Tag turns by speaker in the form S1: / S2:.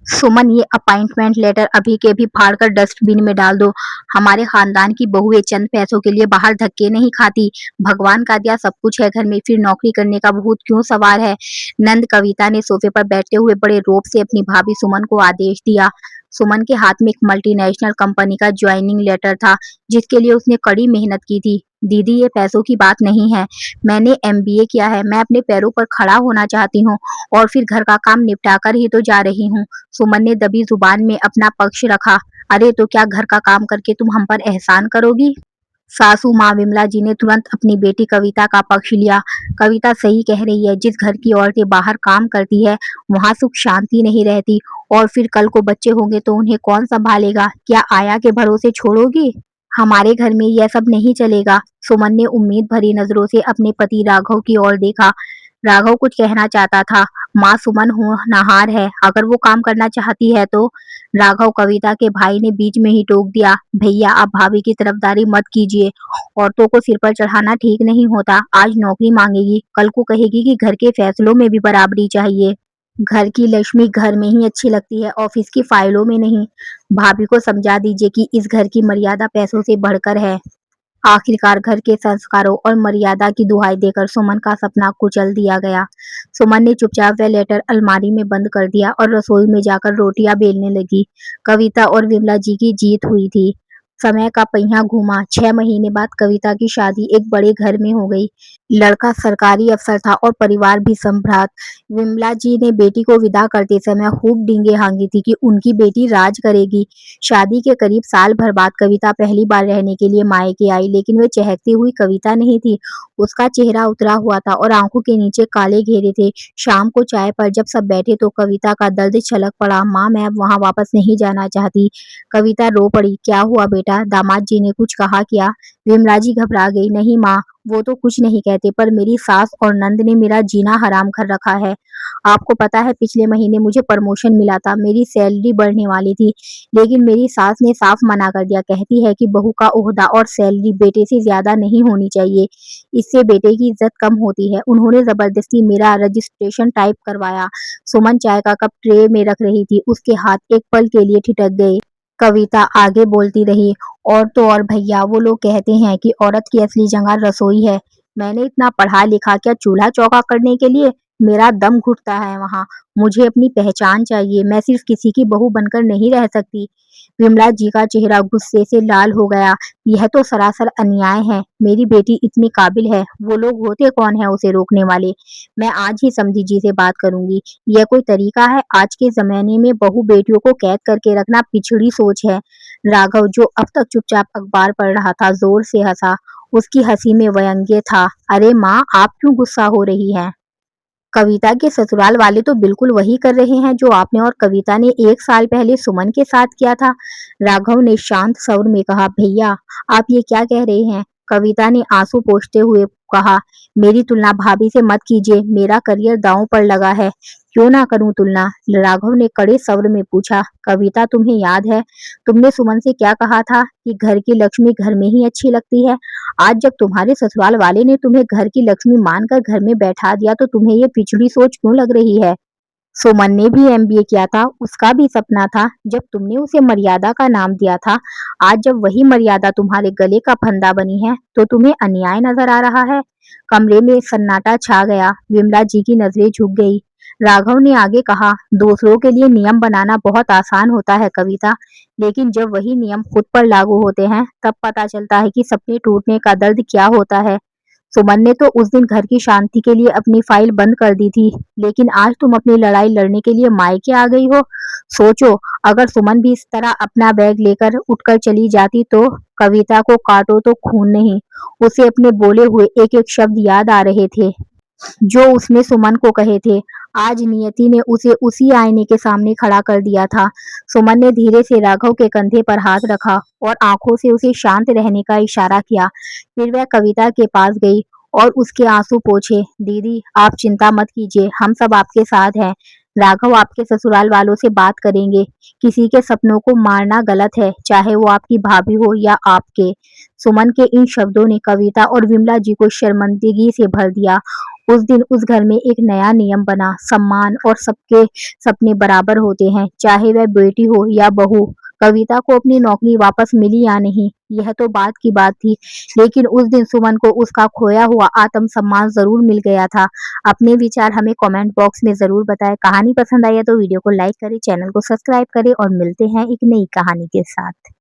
S1: सुमन, ये appointment letter अभी के अभी फाड़कर डस्टबिन में डाल दो। हमारे खानदान की बहुएं चंद पैसों के लिए बाहर धक्के नहीं खाती। भगवान का दिया सब कुछ है घर में, फिर नौकरी करने का भूत क्यों सवार है? नंद कविता ने सोफे पर बैठते हुए बड़े रौब से अपनी भाभी सुमन को आदेश दिया। सुमन के हाथ में एक मल्टीनेशनल कंपनी का ज्वाइनिंग लेटर था, जिसके लिए उसने कड़ी मेहनत की थी। दीदी, ये पैसों की बात नहीं है। मैंने एमबीए किया है, मैं अपने पैरों पर खड़ा होना चाहती हूँ, और फिर घर का काम निपटा कर ही तो जा रही हूँ। सुमन ने दबी जुबान में अपना पक्ष रखा। अरे, तो क्या घर का काम करके तुम हम पर एहसान करोगी? सासू माँ विमला जी ने तुरंत अपनी बेटी कविता का पक्ष लिया। कविता सही कह रही है, जिस घर की औरतें बाहर काम करती है, वहाँ सुख शांति नहीं रहती। और फिर कल को बच्चे होंगे तो उन्हें कौन संभालेगा? क्या आया के भरोसे छोड़ोगी? हमारे घर में यह सब नहीं चलेगा। सुमन ने उम्मीद भरी नजरों से अपने पति राघव की ओर देखा। राघव कुछ कहना चाहता था। माँ, सुमन होनहार है, अगर वो काम करना चाहती है तो। राघव, कविता के भाई ने बीच में ही टोक दिया। भैया, आप भाभी की तरफदारी मत कीजिए। औरतों को सिर पर चढ़ाना ठीक नहीं होता। आज नौकरी मांगेगी, कल को कहेगी कि घर के फैसलों में भी बराबरी चाहिए। घर की लक्ष्मी घर में ही अच्छी लगती है, ऑफिस की फाइलों में नहीं। भाभी को समझा दीजिए कि इस घर की मर्यादा पैसों से बढ़कर है। आखिरकार घर के संस्कारों और मर्यादा की दुहाई देकर सुमन का सपना कुचल दिया गया। सुमन ने चुपचाप वह लेटर अलमारी में बंद कर दिया और रसोई में जाकर रोटियां बेलने लगी। कविता और विमला जी की जीत हुई थी। समय का पहिया घूमा। 6 महीने बाद कविता की शादी एक बड़े घर में हो गई। लड़का सरकारी अफसर था और परिवार भी सम्भ्रात। विमला जी ने बेटी को विदा करते समय खूब डींगे हाँगी थी कि उनकी बेटी राज करेगी। शादी के करीब साल भर बाद कविता पहली बार रहने के लिए मायके आई, लेकिन वह चहकती हुई कविता नहीं थी। उसका चेहरा उतरा हुआ था और आंखों के नीचे काले घेरे थे। शाम को चाय पर जब सब बैठे तो कविता का दर्द छलक पड़ा। माँ, मैं अब वहाँ वापस नहीं जाना चाहती। कविता रो पड़ी। क्या हुआ बेटा, दामाद जी ने कुछ कहा क्या? विमला जी घबरा गई। नहीं माँ, वो तो कुछ नहीं कहते, पर मेरी सास और नंद ने मेरा जीना हराम कर रखा है। आपको पता है, पिछले महीने मुझे प्रमोशन मिला था, मेरी सैलरी बढ़ने वाली थी, लेकिन मेरी सास ने साफ मना कर दिया। कहती है कि बहू का ओहदा और सैलरी बेटे से ज्यादा नहीं होनी चाहिए, इससे बेटे की इज्जत कम होती है। उन्होंने जबरदस्ती मेरा रजिस्ट्रेशन टाइप करवाया। सुमन चाय का कप ट्रे में रख रही थी, उसके हाथ एक पल के लिए ठिठक गए। कविता आगे बोलती रही। और तो और भैया, वो लोग कहते हैं कि औरत की असली जगह रसोई है। मैंने इतना पढ़ा लिखा क्या चूल्हा चौका करने के लिए? मेरा दम घुटता है वहां। मुझे अपनी पहचान चाहिए, मैं सिर्फ किसी की बहू बनकर नहीं रह सकती। विमला जी का चेहरा गुस्से से लाल हो गया। यह तो सरासर अन्याय है। मेरी बेटी इतनी काबिल है, वो लोग होते कौन है उसे रोकने वाले? मैं आज ही समधी जी से बात करूंगी। यह कोई तरीका है? आज के जमाने में बहू बेटियों को कैद करके रखना पिछड़ी सोच है। राघव, जो अब तक चुपचाप अखबार पढ़ रहा था, जोर से हंसा। उसकी हंसी में व्यंग्य था। अरे माँ, आप क्यों गुस्सा हो रही हैं? कविता के ससुराल वाले तो बिल्कुल वही कर रहे हैं जो आपने और कविता ने 1 साल पहले सुमन के साथ किया था। राघव ने शांत स्वर में कहा। भैया, आप ये क्या कह रहे हैं? कविता ने आंसू पोंछते हुए कहा। मेरी तुलना भाभी से मत कीजिए, मेरा करियर दांव पर लगा है। क्यों ना करूं तुलना? राघव ने कड़े स्वर में पूछा। कविता, तुम्हें याद है तुमने सुमन से क्या कहा था कि घर की लक्ष्मी घर में ही अच्छी लगती है? आज जब तुम्हारे ससुराल वाले ने तुम्हें घर की लक्ष्मी मानकर घर में बैठा दिया तो तुम्हें ये पिछड़ी सोच क्यों लग रही है? सुमन ने भी एमबीए किया था, उसका भी सपना था। जब तुमने उसे मर्यादा का नाम दिया था, आज जब वही मर्यादा तुम्हारे गले का फंदा बनी है तो तुम्हें अन्याय नजर आ रहा है। कमरे में सन्नाटा छा गया। विमला जी की नजरें झुक गई। राघव ने आगे कहा। दूसरों के लिए नियम बनाना बहुत आसान होता है कविता, लेकिन जब वही नियम खुद पर लागू होते हैं तब पता चलता है कि सपने टूटने का दर्द क्या होता है। सुमन ने तो उस दिन घर की शांति के लिए अपनी फाइल बंद कर दी थी, लेकिन आज तुम अपनी लड़ाई लड़ने के लिए मायके आ गई हो। सोचो, अगर सुमन भी इस तरह अपना बैग लेकर उठकर चली जाती तो? कविता को काटो तो खून नहीं। उसे अपने बोले हुए एक एक शब्द याद आ रहे थे जो उसने सुमन को कहे थे। आज नियति ने उसे उसी आईने के सामने खड़ा कर दिया था। सुमन ने धीरे से राघव के कंधे पर हाथ रखा और आंखों से उसे शांत रहने का इशारा किया। फिर वह कविता के पास गई और उसके आंसू पोंछे। दीदी, आप चिंता मत कीजिए, हम सब आपके साथ हैं। राघव आपके ससुराल वालों से बात करेंगे। किसी के सपनों को मारना गलत है, चाहे वो आपकी भाभी हो या आपके। सुमन के इन शब्दों ने कविता और विमला जी को शर्मिंदगी से भर दिया उस दिन उस घर में एक नया नियम बना, सम्मान और सबके सपने बराबर होते हैं, चाहे वह बेटी हो या बहू। कविता को अपनी नौकरी वापस मिली या नहीं, यह तो बात की बात थी, लेकिन उस दिन सुमन को उसका खोया हुआ आत्मसम्मान ज़रूर मिल गया था। अपने विचार हमें कमेंट बॉक्स में ज़रूर बताएं। कहानी पसंद आई है तो वीडियो को लाइक करें, चैनल को सब्सक्राइब करें और मिलते हैं एक नई कहानी के साथ।